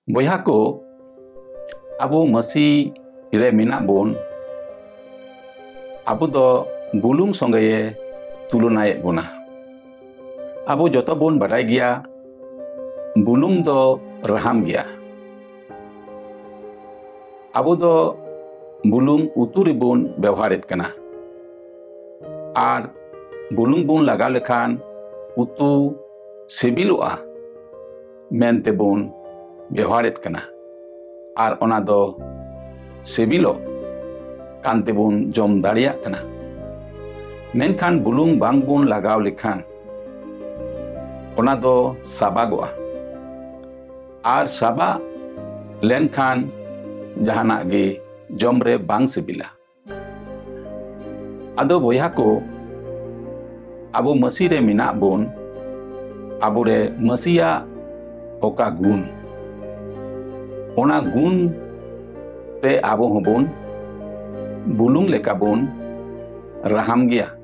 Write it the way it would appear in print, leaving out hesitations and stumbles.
Boyha ko abu masi ire minak bon abu do bulung songe tulunayek bona. Abu joto bon badai gya bulung do raham gya. Abu do bulung utu ribon ব্যবহারেত kana. Ar bulung bon laga lekhan utu sibiloa mente bon ব্যবহারেত kana. Ar ona do sibilo kante bon jom dariyak kana. Menkhan bulung bang bon lagaw lekhan ona do sabagoa. Ar saba lenkhan jahanak ge jomre bang sibila. Ado boyha ko abu masi re minak bon abu re masiya oka gun. Ona gun te abu hobon bulung leka bon raham gya.